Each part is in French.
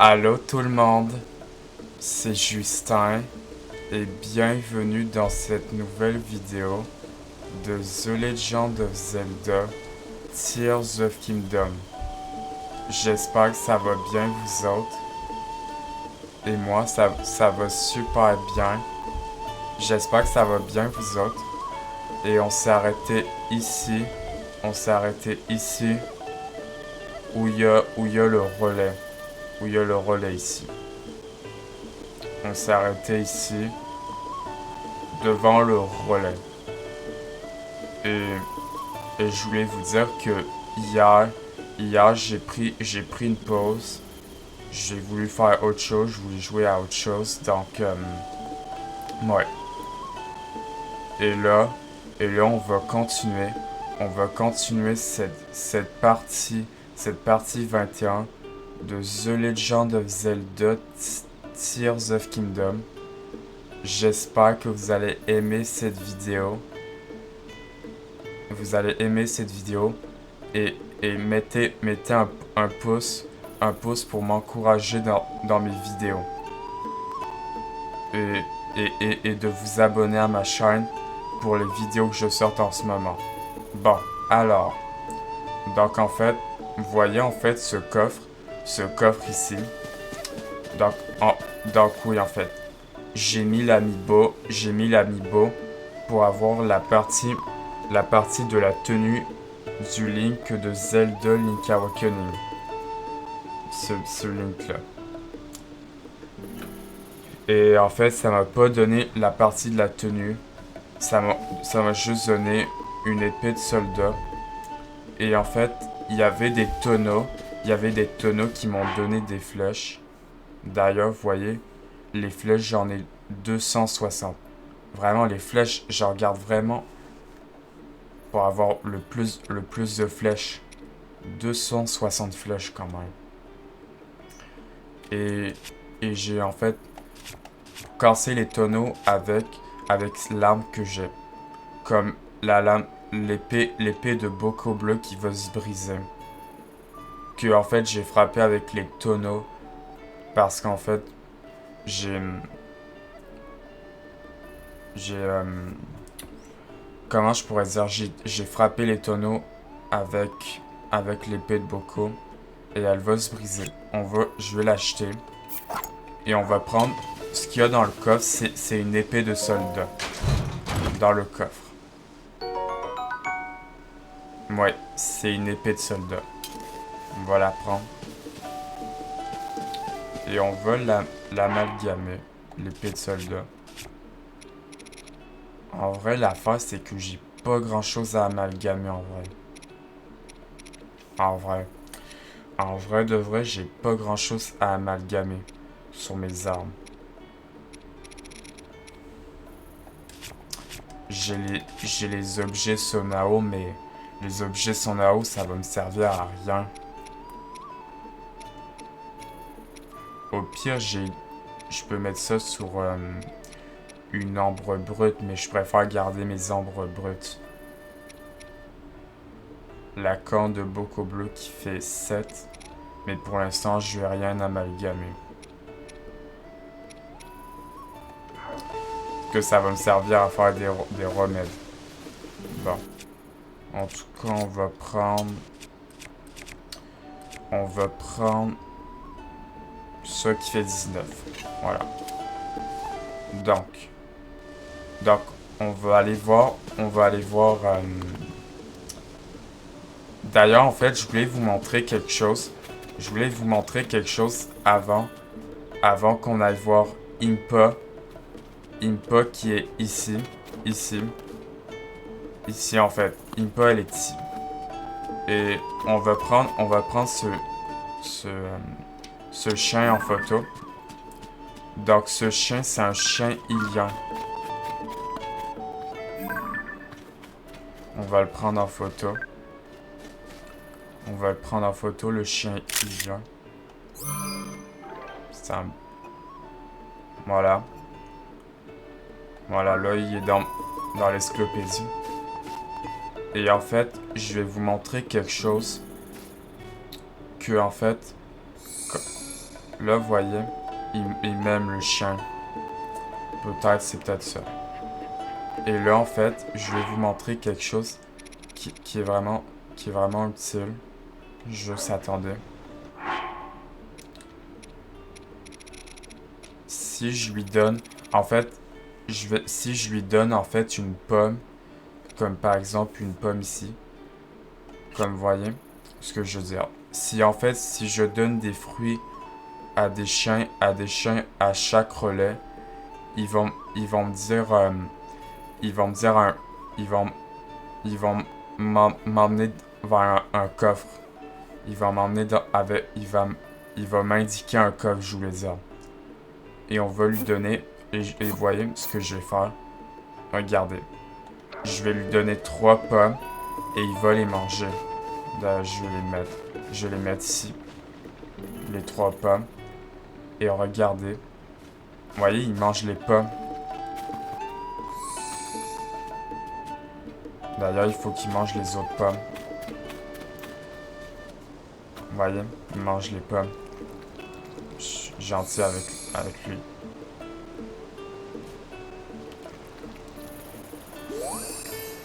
Allô tout le monde, c'est Justin et bienvenue dans cette nouvelle vidéo de The Legend of Zelda Tears of Kingdom. J'espère que ça va bien vous autres et moi ça va super bien. J'espère que ça va bien vous autres et on s'est arrêté ici où il y a le relais, où il y a le relais ici. On s'est arrêté ici devant le relais. Et, et je voulais vous dire que hier j'ai pris une pause. J'ai voulu faire autre chose, je voulais jouer à autre chose. Donc, ouais. Et là, on va continuer. On va continuer cette partie 21 de The Legend of Zelda Tears of Kingdom. J'espère que vous allez aimer cette vidéo. Vous allez aimer cette vidéo et mettez un pouce pour m'encourager dans mes vidéos. Et de vous abonner à ma chaîne pour les vidéos que je sorte en ce moment. Bon, alors, donc en fait, vous voyez en fait ce coffre ici. Donc oui en fait, j'ai mis l'amiibo pour avoir la partie de la tenue du Link de Zelda Link Awakening. Ce Link là. Et en fait, ça m'a pas donné la partie de la tenue. Ça m'a juste donné une épée de soldat. Et en fait, il y avait des tonneaux. Il y avait des tonneaux qui m'ont donné des flèches. D'ailleurs, vous voyez, les flèches, j'en ai 260. Vraiment, les flèches, je regarde vraiment pour avoir le plus de flèches. 260 flèches quand même. Et j'ai en fait cassé les tonneaux avec l'arme que j'ai. Comme la lame, l'épée de Boko Bleu qui va se briser. Que en fait j'ai frappé avec les tonneaux. Parce qu'en fait j'ai comment je pourrais dire, j'ai frappé les tonneaux avec l'épée de Boko et elle va se briser. Je vais l'acheter et on va prendre ce qu'il y a dans le coffre, c'est une épée de soldat dans le coffre. Ouais, c'est une épée de soldat. On va la prendre et on va l'amalgamer, l'épée de soldat. En vrai, l'affaire c'est que j'ai pas grand chose à amalgamer en vrai. En vrai de vrai, j'ai pas grand chose à amalgamer sur mes armes. J'ai les objets Sonao, mais les objets Sonao, ça va me servir à rien. Au pire, je peux mettre ça sur une ambre brute, mais je préfère garder mes ambres brutes. La corne de Boko Bleu qui fait 7, mais pour l'instant, je vais rien amalgamer. Que ça va me servir à faire des remèdes. Bon. En tout cas, on va prendre ça qui fait 19. Voilà. Donc, on va aller voir. D'ailleurs, en fait, je voulais vous montrer quelque chose. Avant qu'on aille voir Impa. Impa qui est ici. Ici en fait. Impa elle est ici. Et on va prendre ce chien en photo. Donc ce chien c'est un chien ilien. On va le prendre en photo. Le chien ilien. Voilà. Voilà, là il est dans l'encyclopédie. Et en fait, je vais vous montrer quelque chose que en fait, Là, vous voyez, il m'aime le chien. Peut-être, c'est peut-être ça. Et là, en fait, je vais vous montrer quelque chose qui est vraiment utile. Juste attendez. Si je lui donne, en fait, si je lui donne en fait une pomme, comme par exemple une pomme ici, comme vous voyez, ce que je veux dire. Si en fait, si je donne des fruits à des chiens, à chaque relais, ils vont me dire, ils vont me dire ils vont, ils vont m'emmener vers un coffre. Il va m'emmener avec, il va m'indiquer un coffre, je voulais dire. Et on va lui donner, et vous voyez ce que je vais faire. Regardez. Je vais lui donner 3 pommes et il va les manger. Là, je vais les mettre ici. Les 3 pommes. Et regardez. Vous voyez, il mange les pommes. D'ailleurs, il faut qu'il mange les autres pommes. Vous voyez, il mange les pommes. Je suis gentil avec lui.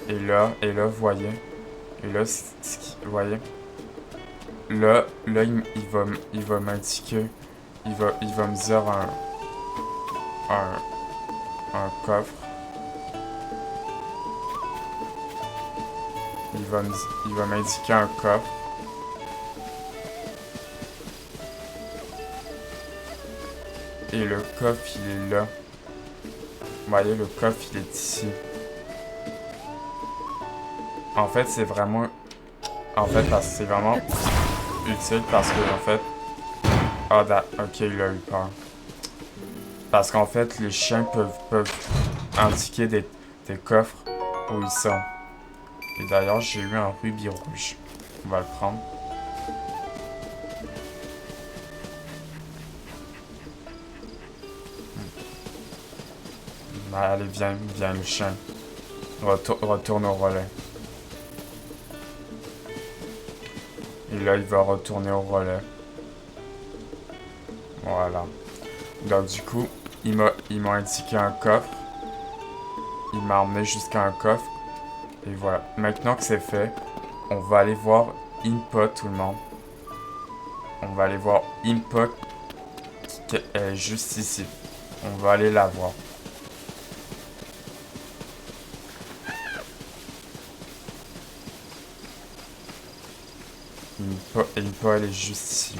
Et là, vous voyez. Et là, vous voyez. Là, il va m'indiquer. Il va me dire un coffre. Il va m'indiquer un coffre. Et le coffre, il est là. Vous voyez, le coffre, il est ici. En fait, c'est vraiment... En fait, c'est vraiment utile parce que, en fait... Ah, ok, il a eu peur. Parce qu'en fait, les chiens peuvent indiquer des coffres où ils sont. Et d'ailleurs, j'ai eu un rubis rouge. On va le prendre. Allez, viens le chien. Retourne au relais. Et là, il va retourner au relais. Voilà. Donc, du coup, il m'a indiqué un coffre. Il m'a emmené jusqu'à un coffre. Et voilà. Maintenant que c'est fait, on va aller voir Impa, tout le monde. On va aller voir Impa qui est juste ici. On va aller la voir. Impa, elle est juste ici.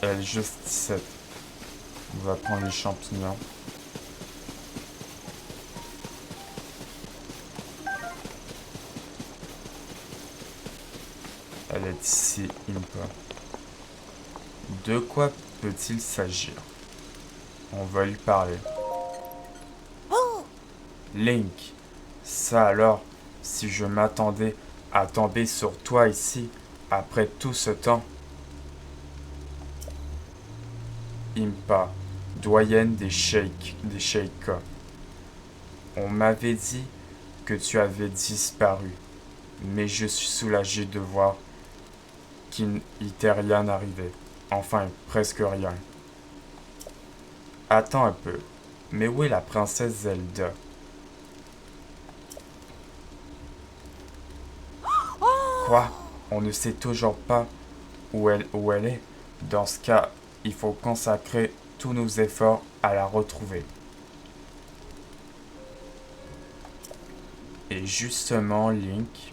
Elle est juste ici. On va prendre les champignons. Elle est ici, Impa. De quoi peut-il s'agir? On va lui parler. Link, ça alors, si je m'attendais à tomber sur toi ici, après tout ce temps. Impa, doyenne des Sheikas. On m'avait dit que tu avais disparu, mais je suis soulagé de voir qu'il t'est rien arrivé. Enfin, presque rien. Attends un peu, mais où est la princesse Zelda? Quoi? On ne sait toujours pas où elle est? Dans ce cas, il faut consacrer tous nos efforts à la retrouver. Et justement, Link,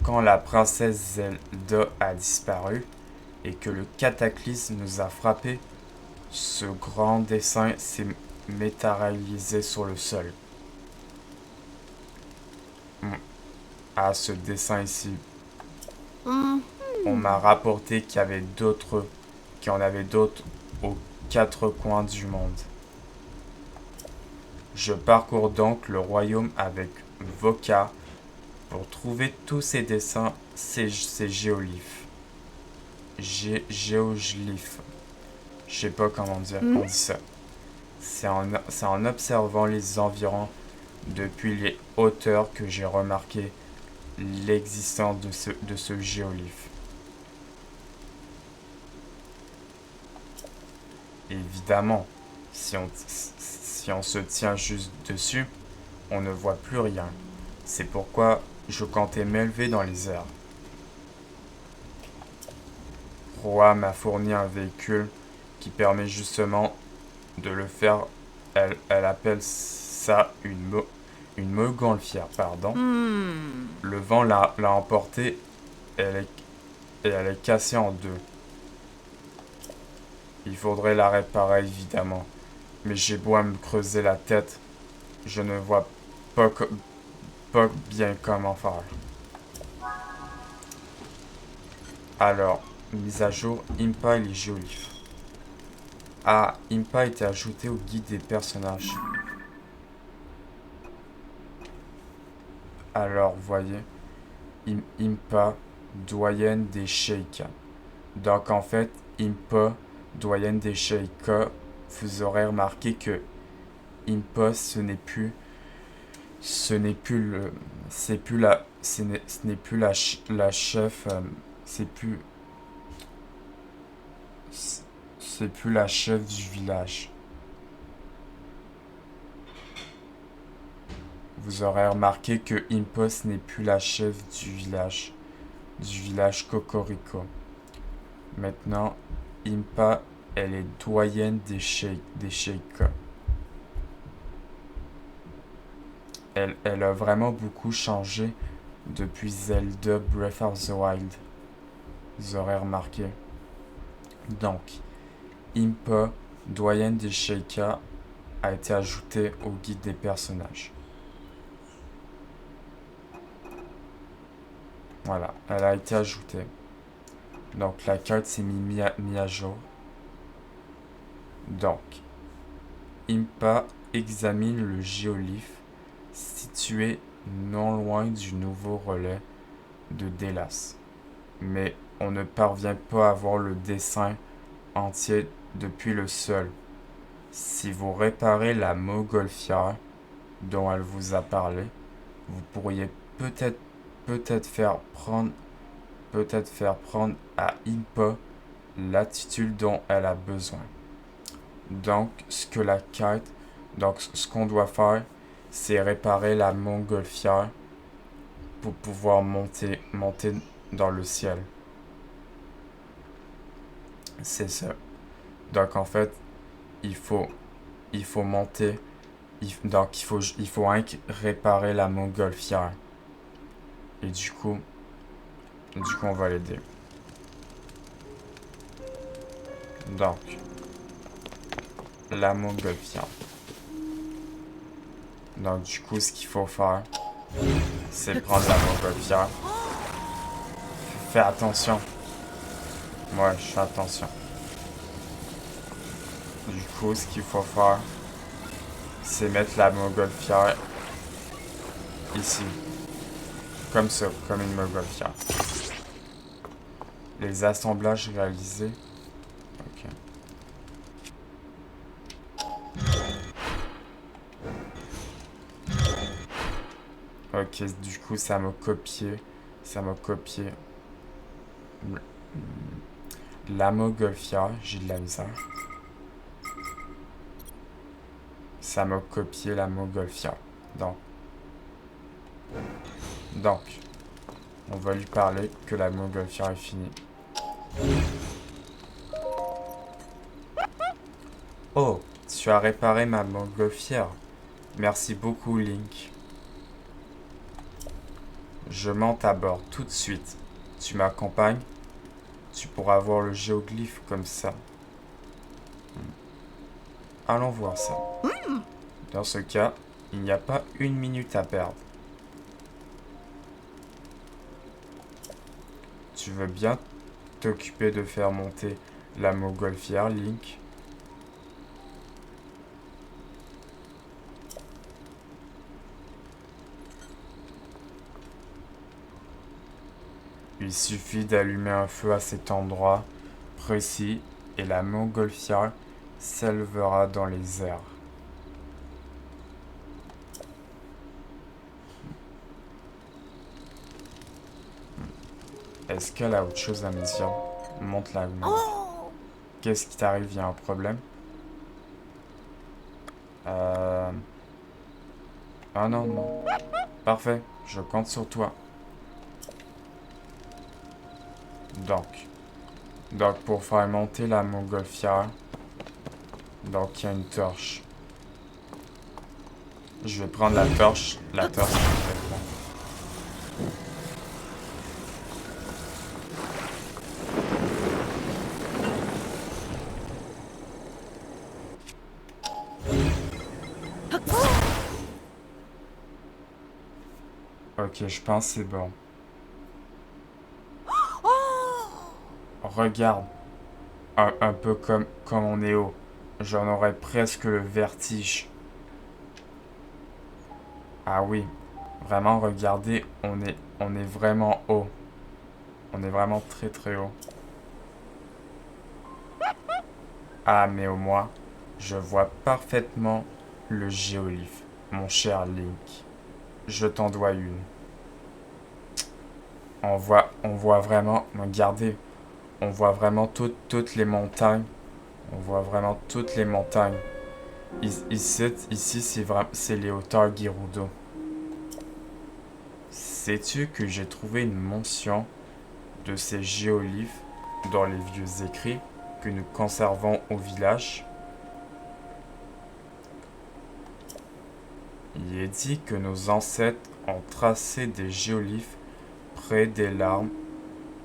quand la princesse Zelda a disparu et que le cataclysme nous a frappés, ce grand dessin s'est matérialisé sur le sol. Ah, ce dessin ici. On m'a rapporté qu'il y avait qu'il y en avait d'autres aux 4 coins du monde. Je parcours donc le royaume avec Voka pour trouver tous ces dessins, ces géoglyphes. Géoglyphes. Je sais pas comment dire, on dit ça. C'est en observant les environs depuis les hauteurs que j'ai remarqué l'existence de ce géoglyphe. Évidemment, si on se tient juste dessus, on ne voit plus rien. C'est pourquoi je comptais m'élever dans les airs. Roa m'a fourni un véhicule qui permet justement de le faire. Elle appelle ça une montgolfière, pardon. Le vent l'a emportée et elle est cassée en deux. Il faudrait la réparer évidemment, mais j'ai beau à me creuser la tête, je ne vois pas bien comment faire. Alors, mise à jour, Impa et les géoglyphes. Ah, Impa a été ajouté au guide des personnages. Alors, voyez, Impa, doyenne des Sheikas. Donc, en fait, Impa, doyenne des Sheikas, vous aurez remarqué que Impa, ce n'est plus le, c'est plus la, ce n'est plus la chef, c'est plus la chef du village. Vous aurez remarqué que Impos n'est plus la chef du village Cocorico. Maintenant, Impa, elle est doyenne des Sheikas. Elle a vraiment beaucoup changé depuis Zelda Breath of the Wild. Vous aurez remarqué. Donc, Impa, doyenne des Sheikas, a été ajoutée au guide des personnages. Voilà, elle a été ajoutée. Donc la carte s'est mise à jour. Donc, Impa examine le géolyphe situé non loin du nouveau relais de Delas. Mais on ne parvient pas à voir le dessin entier depuis le sol. Si vous réparez la montgolfière dont elle vous a parlé, vous pourriez peut-être faire prendre à Impa l'attitude dont elle a besoin. Donc, ce qu'on doit faire, c'est réparer la montgolfière pour pouvoir monter dans le ciel. C'est ça. Donc, en fait, il faut monter. Donc, il faut réparer la montgolfière. Et du coup, on va l'aider. Donc, la montgolfière. Donc, du coup, ce qu'il faut faire, c'est prendre la montgolfière. Fais attention. Ouais, je fais attention. Du coup, ce qu'il faut faire, c'est mettre la montgolfière ici. Comme ça, comme une montgolfière. Les assemblages réalisés. Ok. Ok, du coup, ça m'a copié la montgolfière. J'ai de la misère. Ça m'a copié la montgolfière. Donc, on va lui parler que la montgolfière est finie. Oh, tu as réparé ma montgolfière. Merci beaucoup, Link. Je monte à bord tout de suite. Tu m'accompagnes? Tu pourras voir le géoglyphe comme ça. Allons voir ça. Dans ce cas, il n'y a pas une minute à perdre. Tu veux bien t'occuper de faire monter la montgolfière, Link? Il suffit d'allumer un feu à cet endroit précis et la montgolfière s'élèvera dans les airs. Est-ce qu'elle a autre chose à me dire? Monte la lumière. Qu'est-ce qui t'arrive? Il y a un problème? Euh... Ah non, non. Parfait, je compte sur toi. Donc pour faire monter la montgolfière, donc il y a une torche. Je vais prendre la torche. La torche, parfaitement. Ok, je pense que c'est bon. Regarde, un peu comme on est haut. J'en aurais presque le vertige. Ah oui, vraiment, regardez, on est vraiment haut. On est vraiment très très haut. Ah, mais au moins, je vois parfaitement le géolyphe, mon cher Link. Je t'en dois une. On voit vraiment, regardez, on voit vraiment toutes les montagnes. On voit vraiment toutes les montagnes. Ici c'est les hauteurs Gerudo. Sais-tu que j'ai trouvé une mention de ces géolyphes dans les vieux écrits que nous conservons au village? Il est dit que nos ancêtres ont tracé des géolyphes près des larmes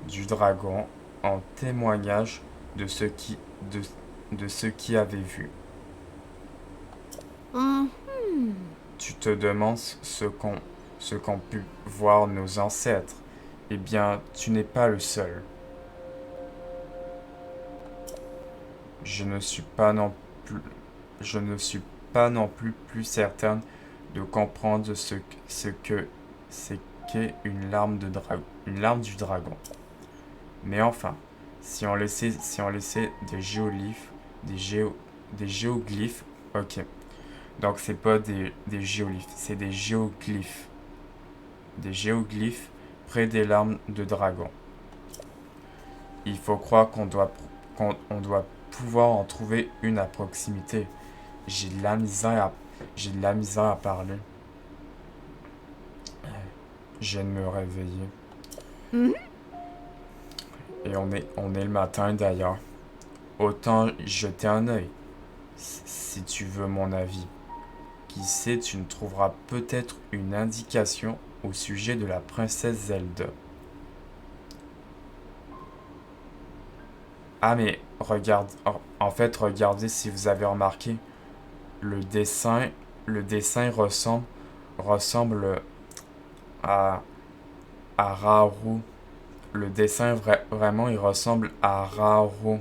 du dragon en témoignage de de ce qui avaient vu. Tu te demandes ce qu'ont pu voir nos ancêtres. Eh bien, tu n'es pas le seul. Je ne suis pas non plus, je ne suis pas non plus certaine de comprendre ce que c'est qu'est une larme du dragon. Mais enfin, si on laissait des géoglyphes, des géoglyphes, ok. Donc c'est pas des géoglyphes, c'est des géoglyphes. Des géoglyphes près des larmes de dragon. Il faut croire qu'on doit pouvoir en trouver une à proximité. J'ai de la misère j'ai de la misère à parler. Je viens de me réveiller. Et on est le matin d'ailleurs. Autant jeter un œil, si tu veux mon avis. Qui sait, tu ne trouveras peut-être une indication au sujet de la princesse Zelda. Ah mais regarde, en fait regardez si vous avez remarqué, le dessin, le dessin ressemble à, à Raoru. Le dessin vraiment il ressemble à Raoru.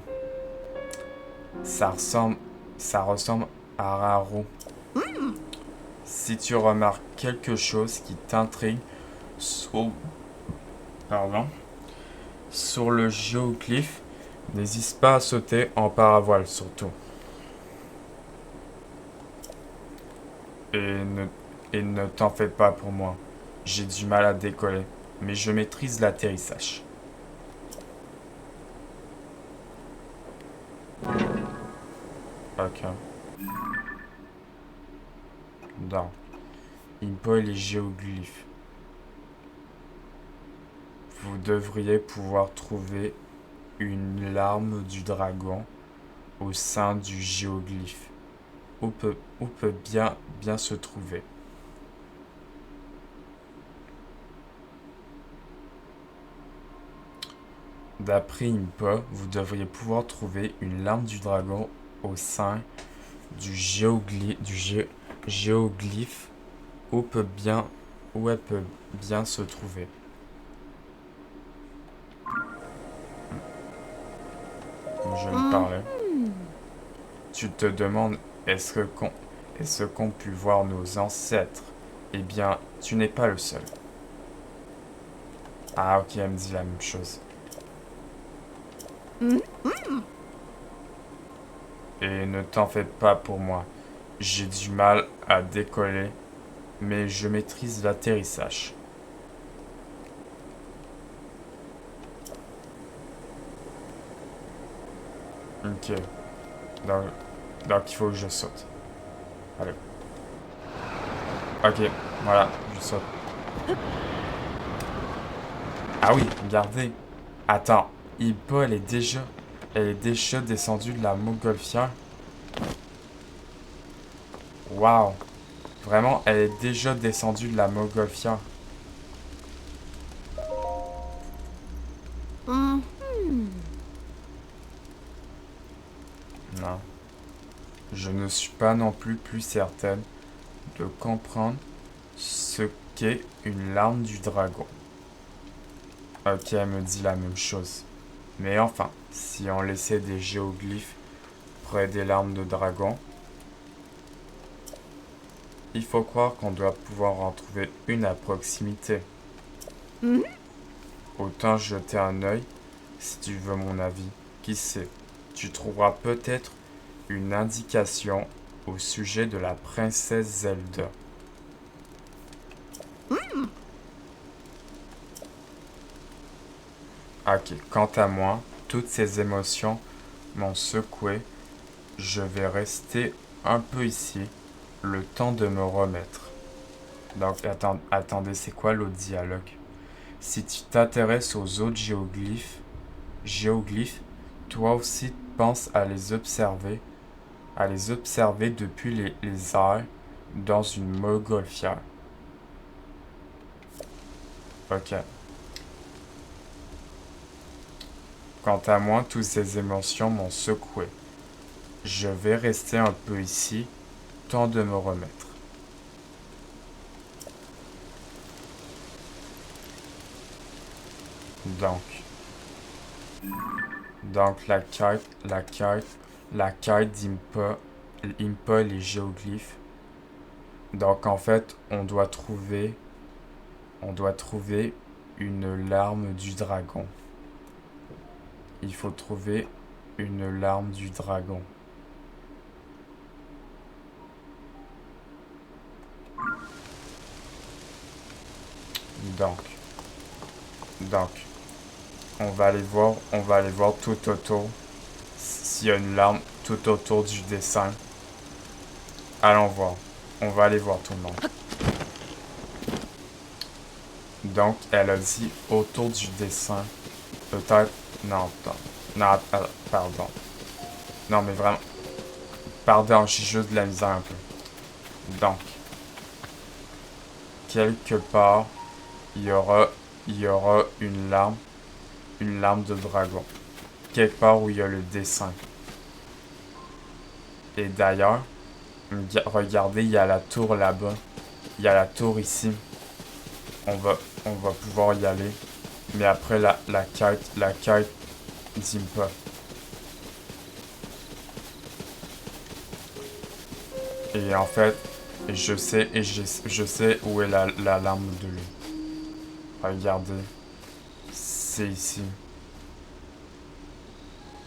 Ça ressemble, ça ressemble à Raoru. Si tu remarques quelque chose qui t'intrigue sur, pardon, sur le géoglyphe, n'hésite pas à sauter en paravoile surtout. Et ne, et ne t'en fais pas pour moi. J'ai du mal à décoller, mais je maîtrise l'atterrissage. Ok. Donc, Impo et les géoglyphes. Vous devriez pouvoir trouver une larme du dragon au sein du géoglyphe. Où peut bien se trouver. D'après Impa, vous devriez pouvoir trouver une larme du dragon au sein du géoglyphe où, où elle peut bien se trouver. Je me parlais. Tu te demandes est-ce qu'ont pu voir nos ancêtres? Eh bien, tu n'es pas le seul. Ah ok, elle me dit la même chose. Et ne t'en fais pas pour moi. J'ai du mal à décoller, mais je maîtrise l'atterrissage. Ok. Donc, donc il faut que je saute. Allez. Ok, voilà, je saute. Ah oui, regardez. Attends, Impa, elle est déjà descendue de la montgolfière. Waouh. Vraiment, elle est déjà descendue de la montgolfière. Hmm. Non. Je ne suis pas non plus certaine de comprendre ce qu'est une larme du dragon. Ok, elle me dit la même chose. Mais enfin, si on laissait des géoglyphes près des larmes de dragon, il faut croire qu'on doit pouvoir en trouver une à proximité. Hmm. Autant jeter un œil si tu veux mon avis. Qui sait, tu trouveras peut-être une indication au sujet de la princesse Zelda. Ok, quant à moi, toutes ces émotions m'ont secoué. Je vais rester un peu ici, le temps de me remettre. Donc, attendez, c'est quoi l'autre dialogue? Si tu t'intéresses aux autres géoglyphes, toi aussi pense à les observer depuis les airs dans une montgolfière. Ok. Quant à moi, toutes ces émotions m'ont secoué. Je vais rester un peu ici, temps de me remettre. Donc, la quête d'Impa les géoglyphes. Donc en fait, on doit trouver une larme du dragon. Il faut trouver une larme du dragon. Donc, donc, on va aller voir tout autour s'il y a une larme tout autour du dessin. Allons voir. On va aller voir tout le monde. Donc, elle a dit autour du dessin. Peut-être. Non, non. Non, pardon. Non, mais vraiment. Pardon, j'ai juste de la misère un peu. Donc, quelque part, il y aura, il y aura une larme de dragon. Quelque part où il y a le dessin. Et d'ailleurs, regardez, il y a la tour là-bas. Il y a la tour ici. On va pouvoir y aller. Mais après la quête d'Impa. Et en fait, je sais où est la larme de lui. Regardez. C'est ici.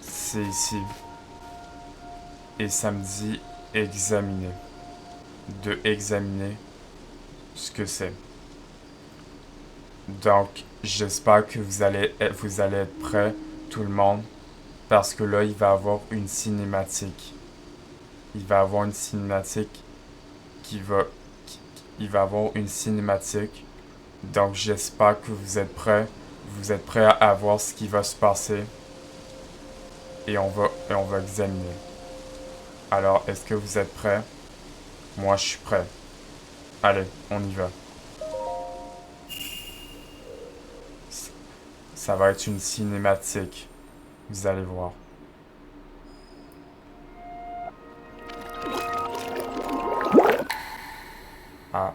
C'est ici. Et ça me dit examiner. De examiner ce que c'est. Donc, j'espère que vous allez être prêts, tout le monde. Parce que là, il va y avoir une cinématique. Il va y avoir une cinématique qui va... Il va y avoir une cinématique. Donc, j'espère que vous êtes prêts. Vous êtes prêts à voir ce qui va se passer. Et on va examiner. Alors, est-ce que vous êtes prêts? Moi, je suis prêt. Allez, on y va. Ça va être une cinématique. Vous allez voir. Ah.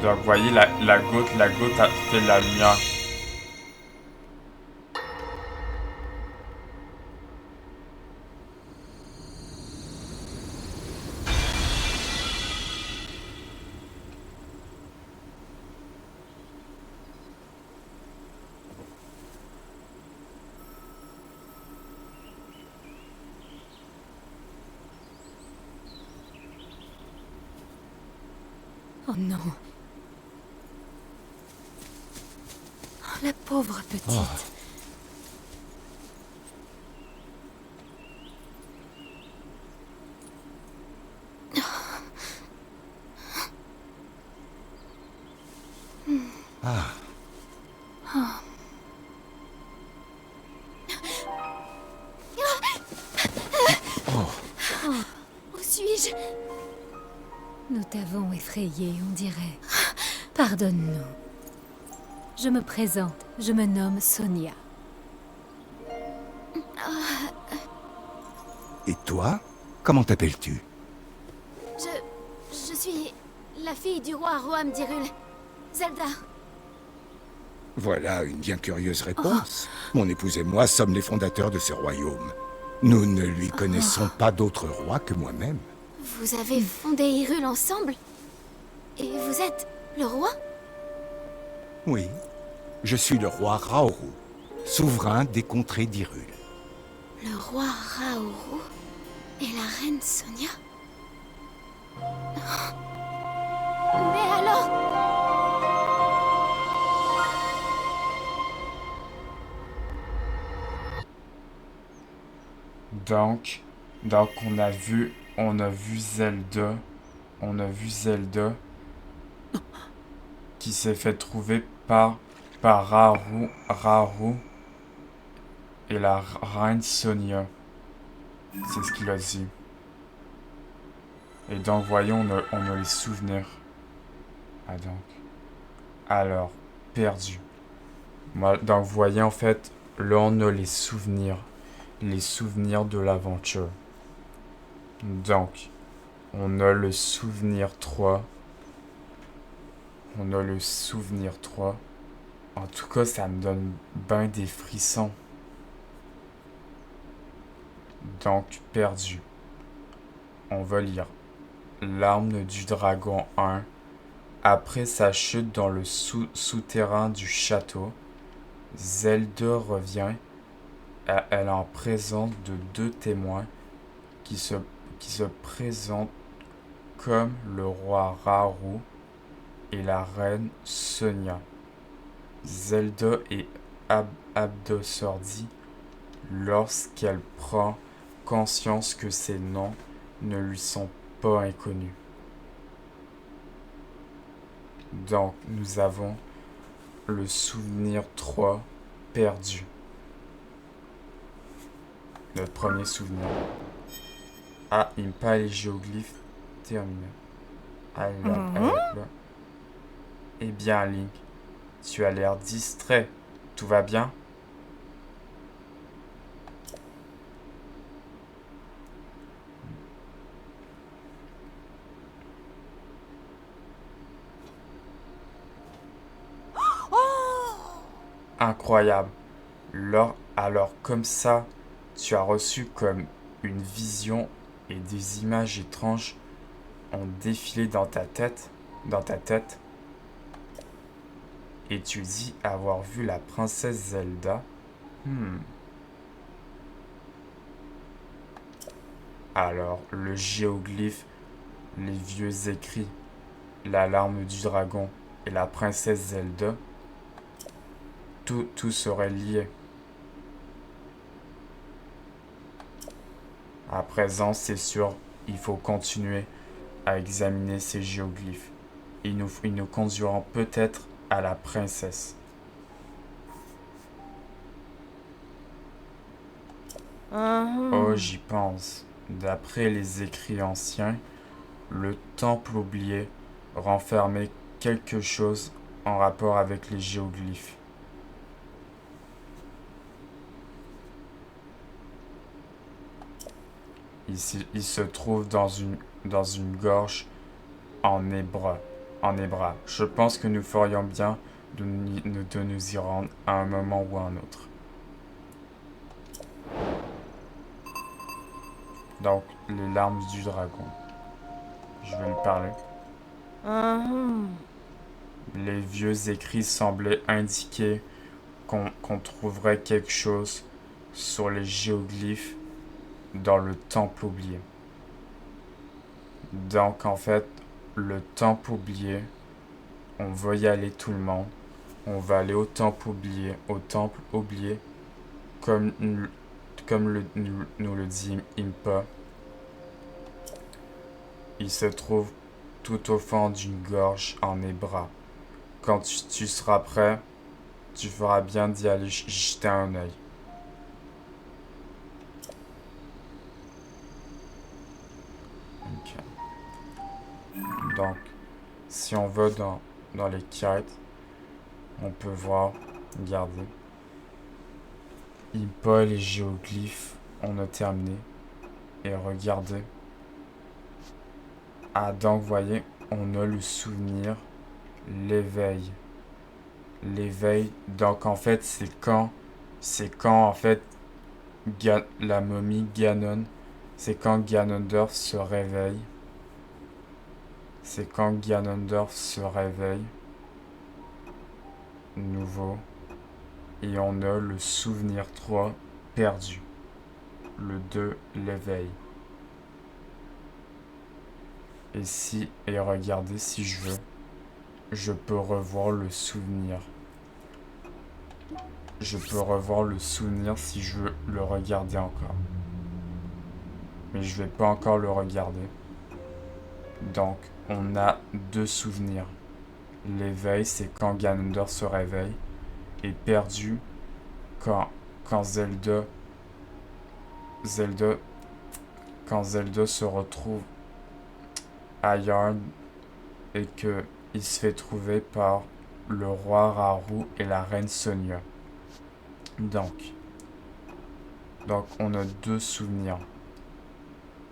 Donc, vous voyez, la goutte a fait la lumière. Oh non. La pauvre petite. Où suis-je? Nous t'avons effrayé, on dirait. Pardonne-nous. Je me présente, je me nomme Sonia. Et toi? Comment t'appelles-tu? Je suis la fille du roi Roam d'Hyrule. Zelda. Voilà une bien curieuse réponse. Mon épouse et moi sommes les fondateurs de ce royaume. Nous ne lui connaissons pas d'autre roi que moi-même. Vous avez fondé Hyrule ensemble? Et vous êtes le roi? Oui, je suis le roi Raoru, souverain des contrées d'Hyrule. Le roi Raoru et la reine Sonia? Mais alors... Donc, on a vu Zelda qui s'est fait trouver par Raoru et la reine Sonia. C'est ce qu'il a dit. Et donc, voyons, on a les souvenirs. Ah donc. Alors, perdu. Donc, vous voyez, en fait, là, on a les souvenirs. Les souvenirs de l'aventure. Donc, on a le souvenir 3. On a le souvenir 3. En tout cas, ça me donne ben des frissons. Donc, perdu. On va lire. L'arme du dragon 1. Après sa chute dans le souterrain du château, Zelda revient. Elle est en présence de deux témoins qui se présentent comme le roi Raoru et la reine Sonia. Zelda est abasourdie lorsqu'elle prend conscience que ces noms ne lui sont pas inconnus. Donc, nous avons le souvenir 3 perdu. Notre premier souvenir. Ah, il me parle les géoglyphes terminés. Eh bien, Link, tu as l'air distrait. Tout va bien? Incroyable. Alors comme ça, tu as reçu comme une vision et des images étranges ont défilé dans ta tête, et tu dis avoir vu la princesse Zelda. Alors, le géoglyphe, les vieux écrits, l'alarme du dragon et la princesse Zelda, tout serait lié. À présent, c'est sûr, il faut continuer à examiner ces géoglyphes. Ils nous conduiront peut-être à la princesse. Oh, j'y pense. D'après les écrits anciens, le temple oublié renfermait quelque chose en rapport avec les géoglyphes. Ici, il se trouve dans une gorge en hébreu. Je pense que nous ferions bien de nous y rendre à un moment ou à un autre. Donc, les larmes du dragon. Je vais lui parler. Les vieux écrits semblaient indiquer qu'on trouverait quelque chose sur les géoglyphes dans le temple oublié. Donc, en fait, le temple oublié, on va y aller tout le monde. On va aller au temple oublié. Au temple oublié. Comme nous le dit Impa. Il se trouve tout au fond d'une gorge en Hébra. Quand tu seras prêt, tu feras bien d'y aller jeter un œil. Ok. Donc, si on va dans les quêtes, on peut voir, regardez. Impa et les géoglyphes, on a terminé. Et regardez. Ah, donc, vous voyez, on a le souvenir, l'éveil. L'éveil, donc en fait, c'est quand en fait, la momie Ganon, c'est quand Ganondorf se réveille. C'est quand Ganondorf se réveille. Nouveau. Et on a le souvenir 3 perdu. Le 2, l'éveil. Et regardez, si je veux, je peux revoir le souvenir. Je peux revoir le souvenir si je veux le regarder encore. Mais je vais pas encore le regarder. Donc, on a 2 souvenirs. L'éveil, c'est quand Ganondorf se réveille. Et perdu, quand Zelda se retrouve ailleurs et que il se fait trouver par le roi Raoult et la reine Sonia. Donc, on a 2 souvenirs.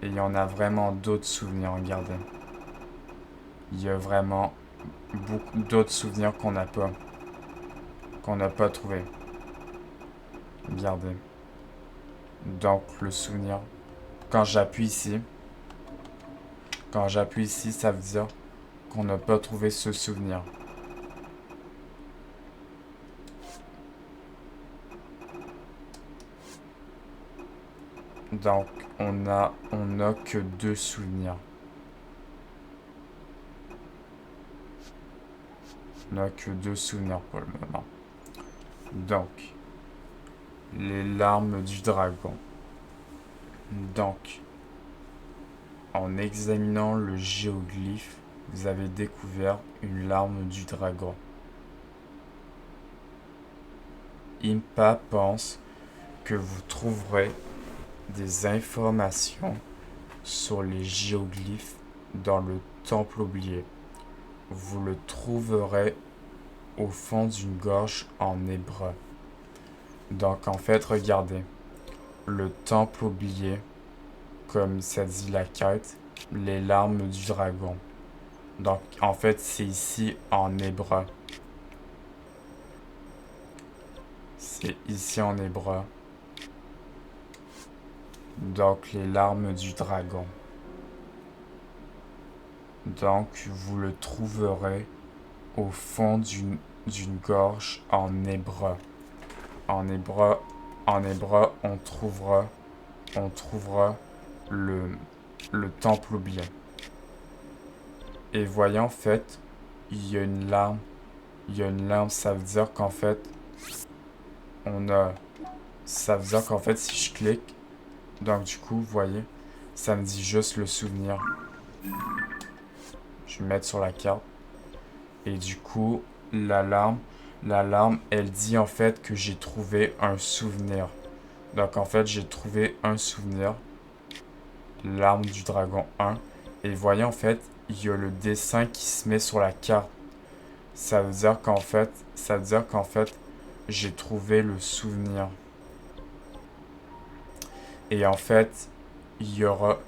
Et il y en a vraiment d'autres souvenirs, regardez. Il y a vraiment beaucoup d'autres souvenirs qu'on n'a pas trouvé. Regardez. Donc, le souvenir. Quand j'appuie ici, ça veut dire qu'on n'a pas trouvé ce souvenir. Donc, on n'a que 2 souvenirs. On n'a que 2 souvenirs pour le moment. Donc, les larmes du dragon. Donc, en examinant le géoglyphe, vous avez découvert une larme du dragon. Impa pense que vous trouverez des informations sur les géoglyphes dans le temple oublié. Vous le trouverez au fond d'une gorge en hébreu. Donc en fait, regardez, le temple oublié, comme ça dit la quête, les larmes du dragon. Donc en fait, c'est ici en hébreu. C'est ici en hébreu. Donc les larmes du dragon. Donc vous le trouverez au fond d'une gorge en hébreu. En hébreu, on trouvera le temple oublié. Et voyons, en fait, il y a une larme. Ça veut dire qu'en fait, ça veut dire qu'en fait, si je clique, donc du coup, vous voyez, ça me dit juste le souvenir. Je vais mettre sur la carte. Et du coup, l'alarme, elle dit en fait que j'ai trouvé un souvenir. Donc en fait, j'ai trouvé un souvenir. L'arme du dragon 1. Et voyez, en fait, il y a le dessin qui se met sur la carte. Ça veut dire qu'en fait, j'ai trouvé le souvenir. Et en fait, il y aura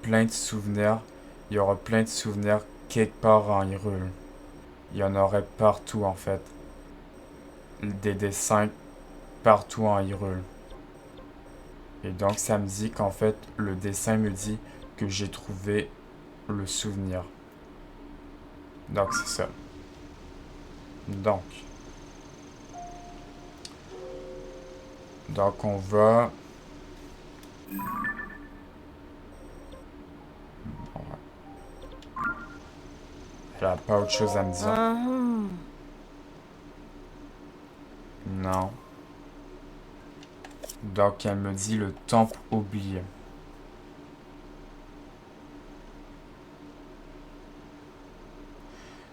plein de souvenirs. Il y aura plein de souvenirs quelque part en Hyrule. Il y en aurait partout en fait. Des dessins partout en Hyrule. Et donc ça me dit qu'en fait, le dessin me dit que j'ai trouvé le souvenir. Donc c'est ça. Donc on va... Elle a pas autre chose à me dire. Non. Donc, elle me dit le temple oublié.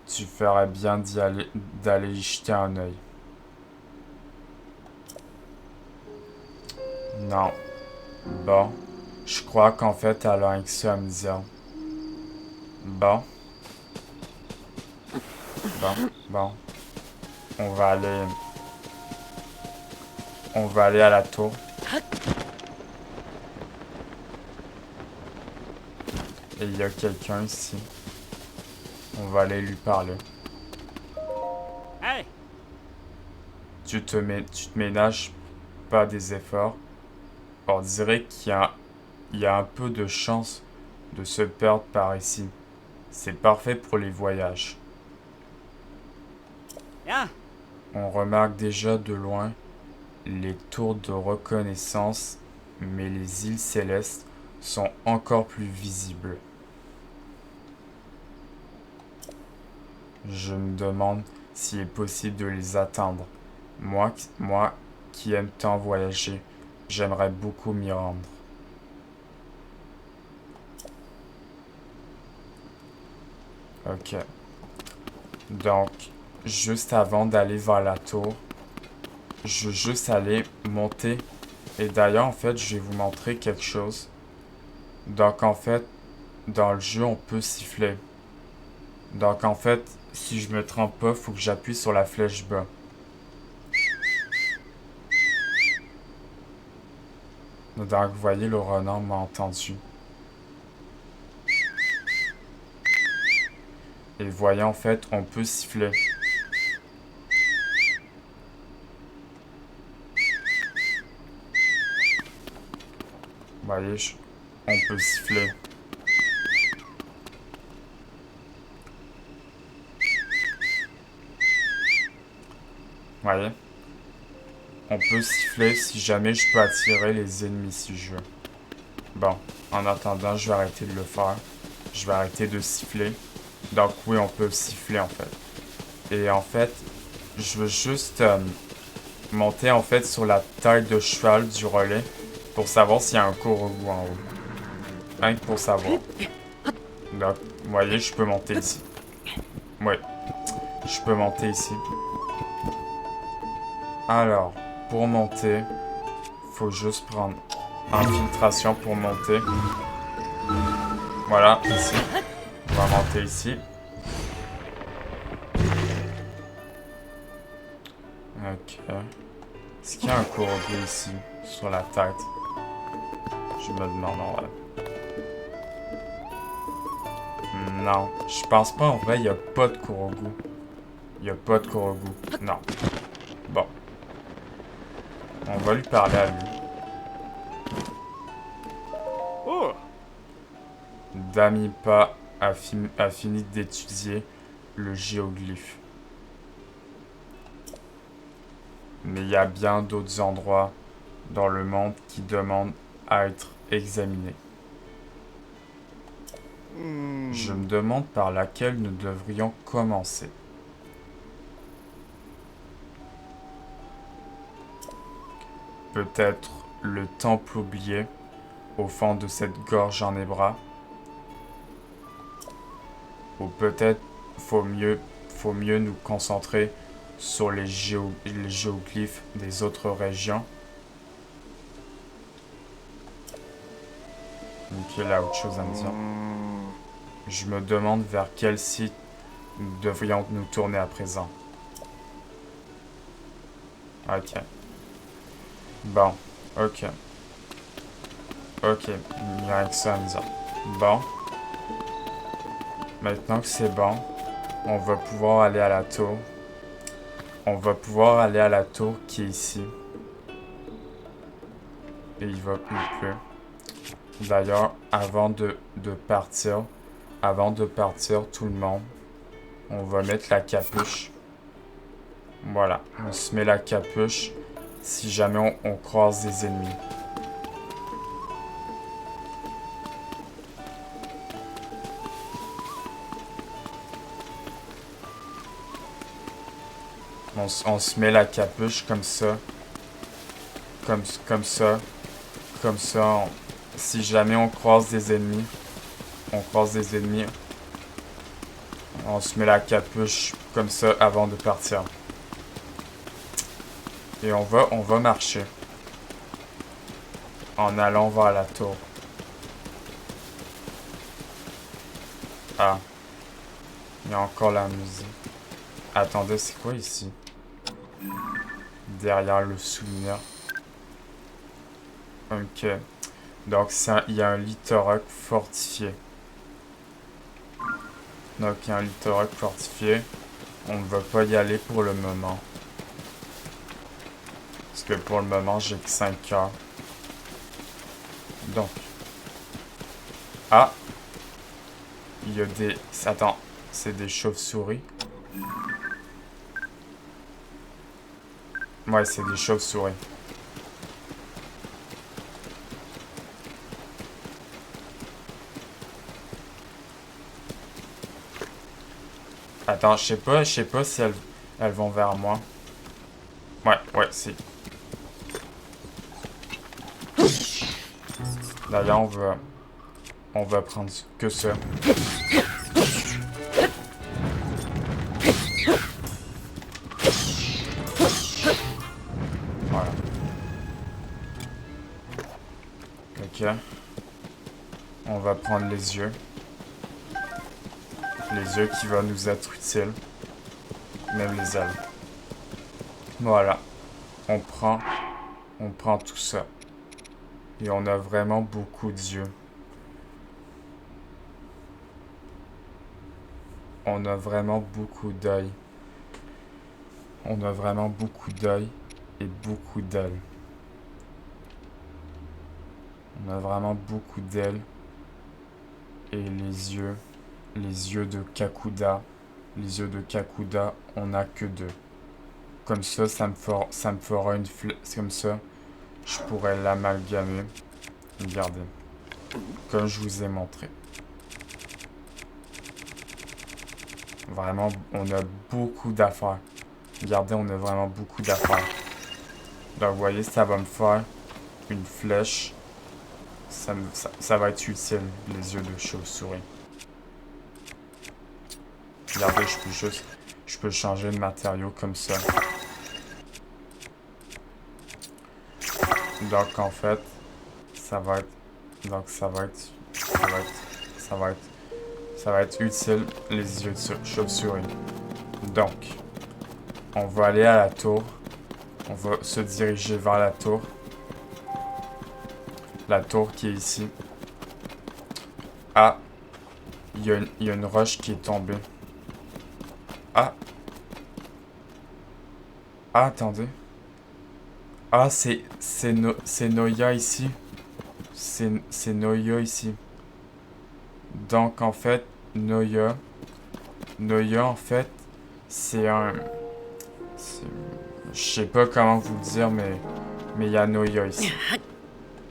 Tu ferais bien d'aller y jeter un œil. Non. Bon. Je crois qu'en fait, elle a un que ça à me dire. Bon. Bon. On va aller... On va aller à la tour. Et il y a quelqu'un ici. On va aller lui parler. Hey! Tu te ménages pas des efforts. On dirait il y a un peu de chance de se perdre par ici. C'est parfait pour les voyages. Yeah! On remarque déjà de loin les tours de reconnaissance, mais les îles célestes sont encore plus visibles. Je me demande s'il est possible de les atteindre. Moi qui aime tant voyager, j'aimerais beaucoup m'y rendre. Ok. Donc, juste avant d'aller vers la tour, je veux juste aller monter. Et d'ailleurs, en fait, je vais vous montrer quelque chose. Donc, en fait, dans le jeu, on peut siffler. Donc, en fait, si je me trompe pas, il faut que j'appuie sur la flèche bas. Donc, vous voyez, le renard m'a entendu. Et vous voyez, en fait, on peut siffler. Vous voyez, on peut siffler. Vous voyez? On peut siffler si jamais je peux attirer les ennemis si je veux. Bon, en attendant, je vais arrêter de le faire. Je vais arrêter de siffler. Donc oui, on peut siffler en fait. Et en fait, je veux juste monter en fait sur la tête de cheval du relais pour savoir s'il y a un Korogu en haut. Rien que pour savoir. Donc, vous voyez, je peux monter ici. Oui, je peux monter ici. Alors, pour monter, faut juste prendre infiltration pour monter. Voilà, ici. On va monter ici. Ok. Est-ce qu'il y a un Korogu ici, sur la tête? Je me demande en vrai. Non, je pense pas en vrai, il n'y a pas de Korogu. Il n'y a pas de Korogu. Non. Bon. On va lui parler à lui. Oh! Damipa a fini d'étudier le géoglyphe. Mais il y a bien d'autres endroits dans le monde qui demandent à être examinés. Je me demande par laquelle nous devrions commencer. Peut-être le temple oublié au fond de cette gorge en Hébra. Ou peut-être faut mieux nous concentrer sur les géoglyphes des autres régions. Ok, là, autre chose à me dire. Je me demande vers quel site nous devrions nous tourner à présent. Ok. Bon, ok. Ok, il n'y a rien que ça à me dire. Bon. Maintenant que c'est bon, on va pouvoir aller à la tour. On va pouvoir aller à la tour qui est ici. Et il pleut. D'ailleurs, avant de partir tout le monde, on va mettre la capuche. Voilà, on se met la capuche si jamais on croise des ennemis. On se met la capuche comme ça. Comme ça. Comme ça. Si jamais on croise des ennemis. On se met la capuche comme ça avant de partir. Et on va marcher. En allant vers la tour. Ah. Il y a encore la musique. Attendez, c'est quoi ici? Derrière le souvenir. Ok. Donc, il y a un lithoroc fortifié. Donc, il y a un lithoroc fortifié. On ne va pas y aller pour le moment. Parce que pour le moment, j'ai que 5 heures. Donc. Ah! Il y a des... Attends, c'est des chauves-souris? Ouais, c'est des chauves-souris. Attends, je sais pas si elles vont vers moi. Ouais, si. D'ailleurs, on va prendre que ça. Voilà. Ok. On va prendre les yeux. Les yeux qui vont nous être utiles. Même les ailes. Voilà. On prend tout ça. Et on a vraiment beaucoup d'yeux. On a vraiment beaucoup d'œils. On a vraiment beaucoup d'œils et beaucoup d'ailes. On a vraiment beaucoup d'ailes. Et les yeux de Kakuda. Les yeux de Kakuda, on a que 2. Comme ça, ça me fera une flèche. Comme ça, je pourrais l'amalgamer. Regardez. Comme je vous ai montré. Vraiment, on a beaucoup d'affaires. Regardez, on a vraiment beaucoup d'affaires. Donc, vous voyez, ça va me faire une flèche. Ça va être utile, les yeux de chauve-souris. Regardez, je peux changer de matériau comme ça. Donc, en fait, ça va être utile, les yeux de chauve-souris. Donc, on va aller à la tour. On va se diriger vers la tour. La tour qui est ici. Ah, il y a une roche qui est tombée. Ah. Ah, attendez. Ah, c'est Noya ici. C'est Noya ici. Donc, en fait, Noya, en fait, c'est un... Je sais pas comment vous le dire, mais il y a Noya ici.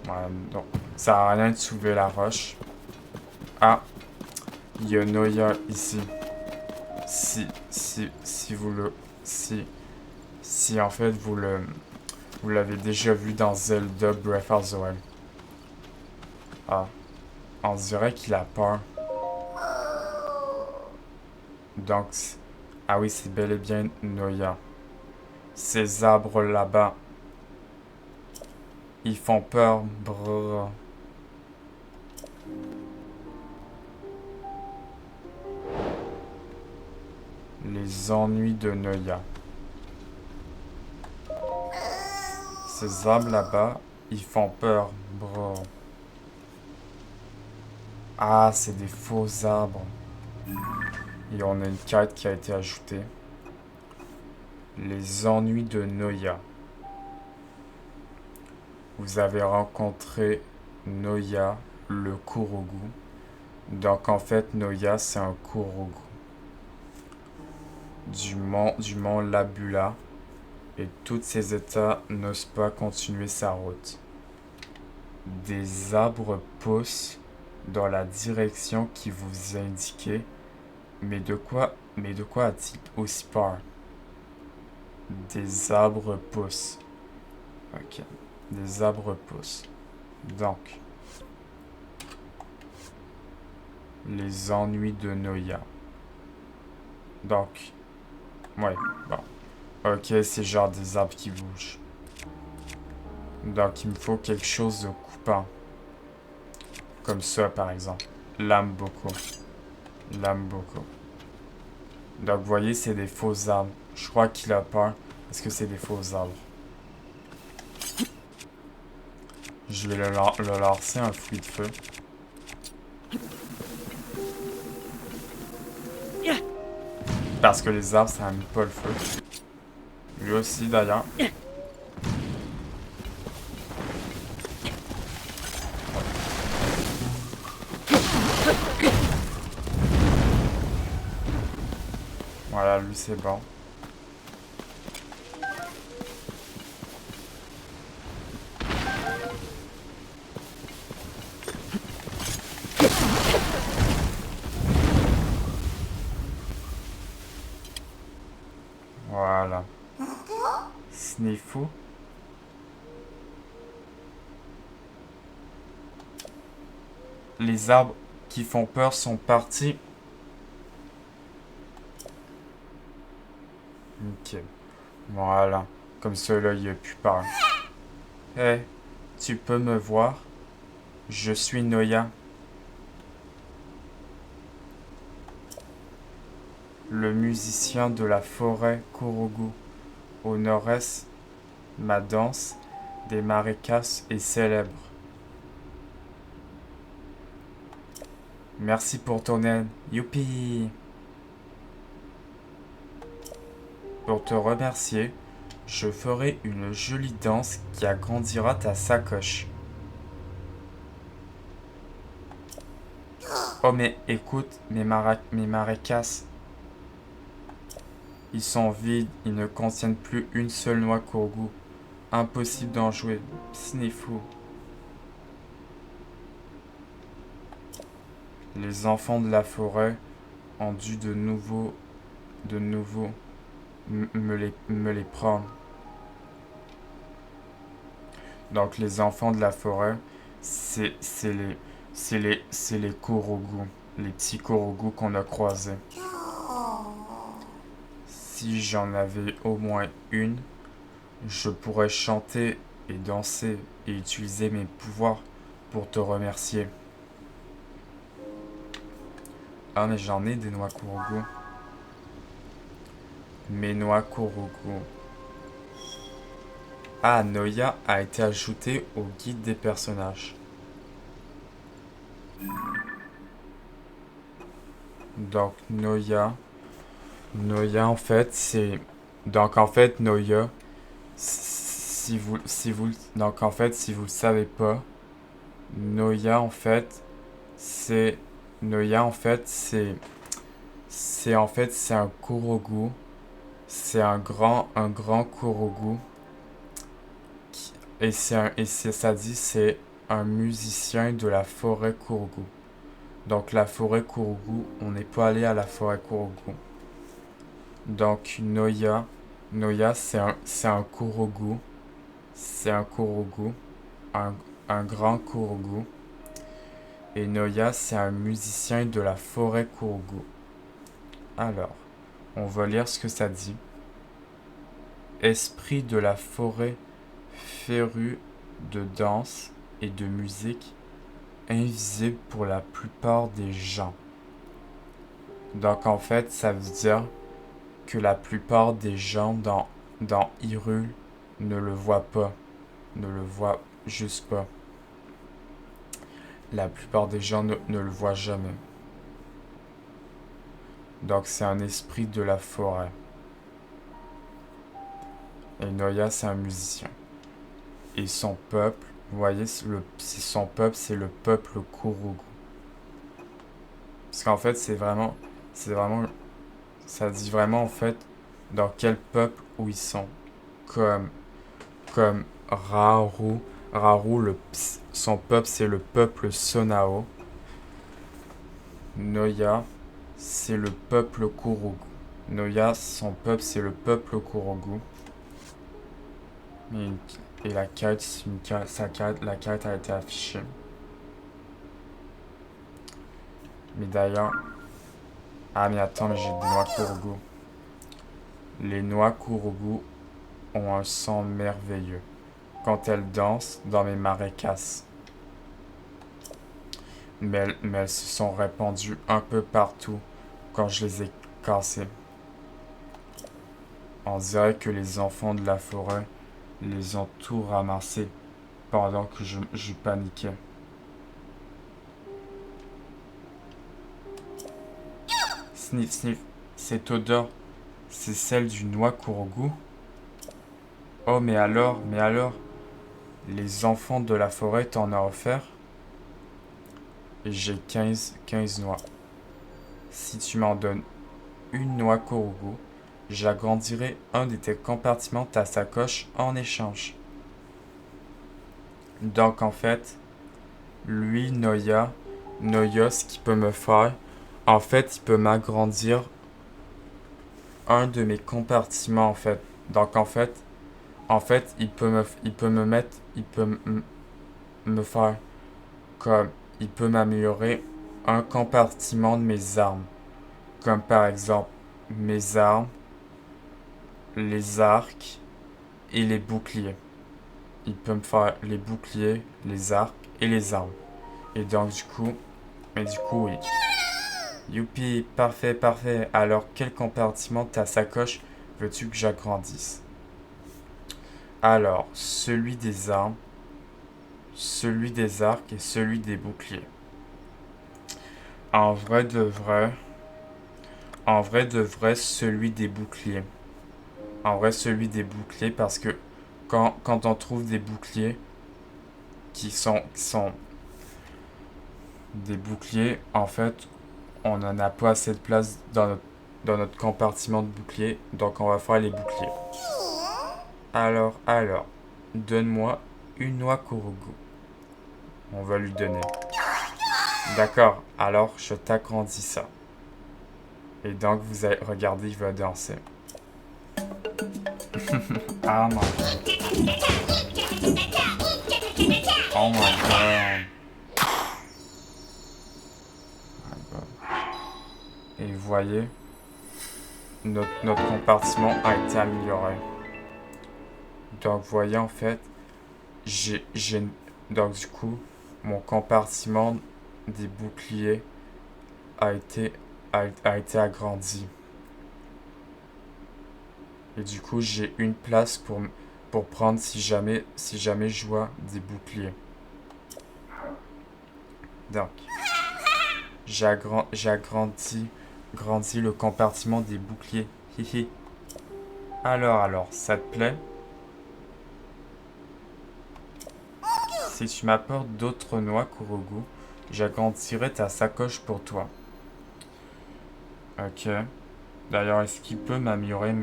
Voilà, donc, ça sert à rien de soulever la roche. Ah, il y a Noya ici. Si en fait vous l'avez déjà vu dans Zelda Breath of the Wild. Ah, on dirait qu'il a peur. Donc, ah oui, c'est bel et bien Noya. Ces arbres là-bas, ils font peur. Brrr. Les ennuis de Noya. Ces arbres là-bas, ils font peur. Brrr. Ah, c'est des faux arbres. Et on a une quête qui a été ajoutée. Les ennuis de Noya. Vous avez rencontré Noya, le Kurogu. Donc en fait, Noya, c'est un Kurogu. Du mont Labula. Et tous ces états n'osent pas continuer sa route. Des arbres poussent dans la direction qui vous est indiquée. Mais de quoi a-t-il aussi peur? des arbres poussent. Ok. Des arbres poussent. Donc. Les ennuis de Noya. Donc. Ouais, bon. Ok, c'est genre des arbres qui bougent. Donc, il me faut quelque chose de coupant. Comme ça, par exemple. L'aime beaucoup. L'aime beaucoup. Donc, vous voyez, c'est des faux arbres. Je crois qu'il a peur parce que c'est des faux arbres. Je vais le lancer un fruit de feu. Parce que les arbres, ça n'aime pas le feu. Lui aussi, d'ailleurs. Voilà, lui, c'est bon. Voilà. Sniffou. Les arbres qui font peur sont partis. Ok. Voilà. Comme ça, là, il n'y a plus peur. Hé, tu peux me voir? Je suis Noya. Le musicien de la forêt Kurugu. Au nord-est, ma danse des marécages est célèbre. Merci pour ton aide. Youpi! Pour te remercier, je ferai une jolie danse qui agrandira ta sacoche. Oh mais écoute, mes marécages. Ils sont vides, ils ne contiennent plus une seule noix Kurugu. Impossible d'en jouer. Sniffou. Les enfants de la forêt ont dû de nouveau me les prendre. Donc les enfants de la forêt, c'est les Kurugu, les petits Kurugu qu'on a croisés. Si j'en avais au moins une, je pourrais chanter et danser et utiliser mes pouvoirs pour te remercier. Ah mais j'en ai des noix Kurugu. Mes noix Kurugu. Ah, Noya a été ajouté au guide des personnages. Donc Noya en fait c'est Noya si vous le savez pas, Noya en fait c'est c'est un Kurugu, c'est un grand Kurugu ça dit c'est un musicien de la forêt Kurugu. Donc la forêt Kurugu, on n'est pas allé à la forêt Kurugu. Donc Noya c'est un Kurugu, un grand Kurugu. Et Noya c'est un musicien de la forêt Kurugu. Alors, on va lire ce que ça dit. Esprit de la forêt féru de danse et de musique, invisible pour la plupart des gens. Donc en fait, ça veut dire que la plupart des gens dans Hyrule ne le voient pas. Ne le voient juste pas. La plupart des gens ne le voient jamais. Donc c'est un esprit de la forêt. Et Noya, c'est un musicien. Et son peuple, vous voyez, son peuple, c'est le peuple Kurugu. Parce qu'en fait, ça dit vraiment en fait dans quel peuple où ils sont. Comme Raoru. Son peuple, c'est le peuple Sonao. Noya, c'est le peuple Kurugu. Noya, son peuple, c'est le peuple Kurogu. Et la quête, la quête a été affichée. Mais d'ailleurs... Ah mais attends, mais j'ai des noix Kurogu. Les noix Kurogu ont un son merveilleux quand elles dansent dans mes marécasses. Mais elles se sont répandues un peu partout quand je les ai cassées. On dirait que les enfants de la forêt les ont tout ramassés pendant que je paniquais. Sniff, sniff, cette odeur, c'est celle du noix Kurogu? Oh, mais alors, les enfants de la forêt t'en ont offert? J'ai 15 noix. Si tu m'en donnes une noix Kurogu, j'agrandirai un de tes compartiments de ta sacoche en échange. Donc en fait, lui, Noya, ce qu'il peut me faire, en fait, il peut m'agrandir un de mes compartiments en fait. Donc en fait, il peut me faire comme, il peut m'améliorer un compartiment de mes armes. Comme par exemple, mes armes, les arcs et les boucliers. Il peut me faire les boucliers, les arcs et les armes. Et donc du coup, oui. Youpi, parfait, parfait. Alors quel compartiment de ta sacoche veux-tu que j'agrandisse? Alors, celui des armes, celui des arcs et celui des boucliers. En vrai de vrai, celui des boucliers. En vrai, celui des boucliers parce que quand on trouve des boucliers qui sont des boucliers, en fait, on n'en a pas assez de place dans notre compartiment de boucliers, donc on va faire les boucliers. Alors, donne-moi une noix Kurogu. On va lui donner. D'accord, alors je t'agrandis ça. Et donc, vous allez regarder, il va danser. Ah my god. Oh my god. Et vous voyez, notre compartiment a été amélioré. Donc, vous voyez, en fait, donc, du coup, mon compartiment des boucliers a été agrandi. Et du coup, j'ai une place pour prendre si jamais je vois des boucliers. Donc, j'ai agrandi le compartiment des boucliers. Hihi. Alors, ça te plaît? Si tu m'apportes d'autres noix Kurogu, j'agrandirai ta sacoche pour toi. Ok. D'ailleurs, est-ce qu'il peut m'améliorer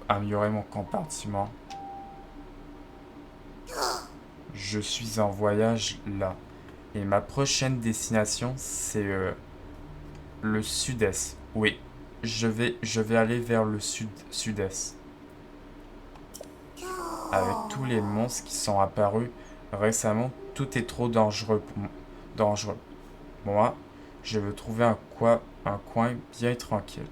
améliorer mon compartiment? Je suis en voyage là. Et ma prochaine destination, c'est le sud-est. Oui, je vais aller vers le sud-est. Avec tous les monstres qui sont apparus récemment, tout est trop dangereux dangereux. Moi, je veux trouver un coin bien tranquille.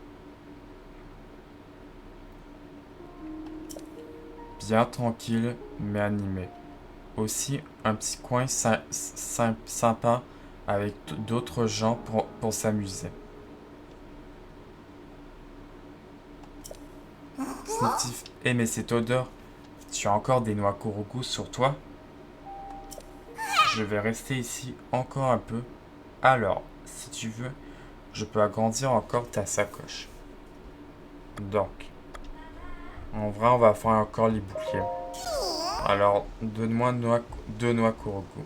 Bien tranquille, mais animé. Aussi, un petit coin sympa avec d'autres gens pour s'amuser. Sniff. Mais cette odeur, tu as encore des noix Kurogu sur toi? Je vais rester ici encore un peu. Alors, si tu veux, je peux agrandir encore ta sacoche. Donc, en vrai, on va faire encore les boucliers. Alors, donne-moi deux noix Kurogu.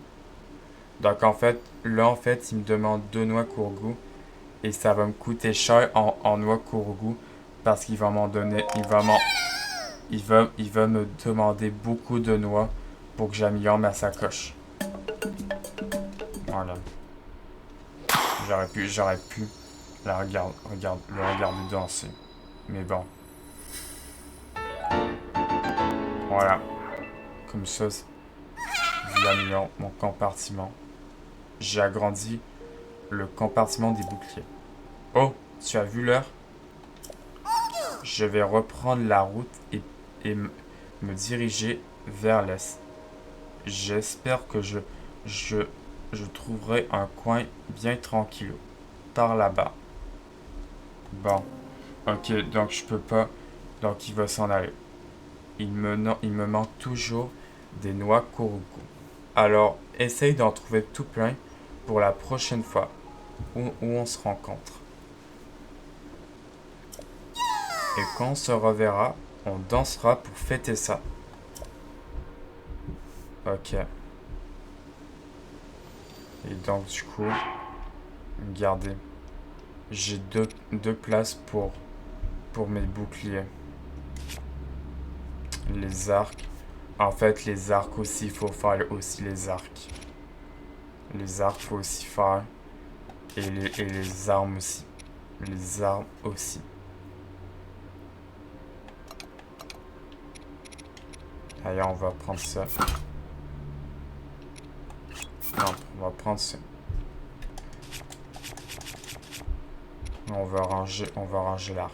Donc, en fait, il me demande 2 noix Kurogu. Et ça va me coûter cher en noix Kurogu. Parce qu'il va m'en donner... Il va me demander beaucoup de noix pour que j'améliore ma sacoche. Voilà. J'aurais pu le regarder danser. Mais bon. Voilà. Comme ça, j'améliore mon compartiment. J'ai agrandi le compartiment des boucliers. Oh, tu as vu l'heure? Je vais reprendre la route et me diriger vers l'est. J'espère que je trouverai un coin bien tranquille par là-bas. Bon. Ok, donc je peux pas. Donc il va s'en aller. Il me manque toujours des noix Korugu. Alors, essaye d'en trouver tout plein pour la prochaine fois où on se rencontre. Et quand on se reverra, on dansera pour fêter ça. Ok. Et donc du coup, regardez. J'ai deux places pour mes boucliers. Les arcs. En fait, les arcs aussi, il faut faire aussi les arcs. Les arcs, faut aussi faire. Et les armes aussi. Les armes aussi. Allez, on va prendre ça. Non, on va prendre ça. On va ranger l'arc.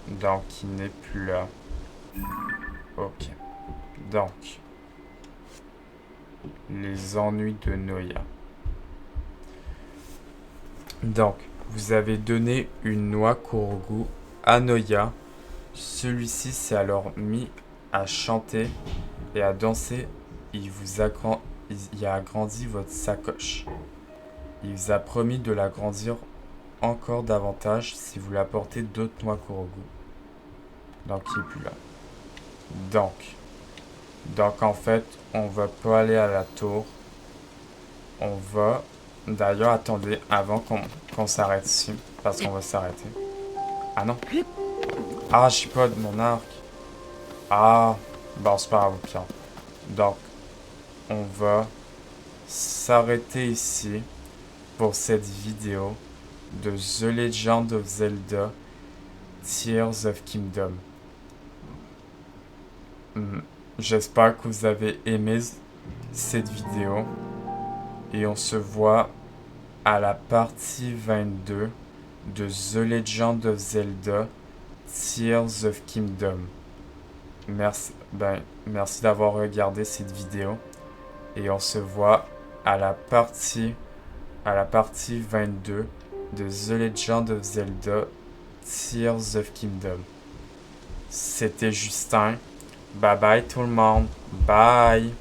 Donc, il n'est plus là. Ok. Donc, les ennuis de Noya. Donc, vous avez donné une noix Korugu à Noya. Celui-ci s'est alors mis à chanter et à danser. Il a agrandi votre sacoche. Il vous a promis de l'agrandir encore davantage si vous lui apportez d'autres noix Korugu. Donc il n'est plus là. Donc en fait, on va pas aller à la tour. On va... D'ailleurs, attendez, avant qu'on s'arrête ici, parce qu'on va s'arrêter. Ah non. Ah, je sais pas de mon arc. Ah, bon, c'est pas grave, pire. Donc, on va s'arrêter ici pour cette vidéo de The Legend of Zelda Tears of Kingdom. J'espère que vous avez aimé cette vidéo et on se voit à la partie 22 de The Legend of Zelda Tears of Kingdom. Merci d'avoir regardé cette vidéo et on se voit à la partie 22 de The Legend of Zelda Tears of Kingdom. C'était Justin. Bye bye tout le monde. Bye.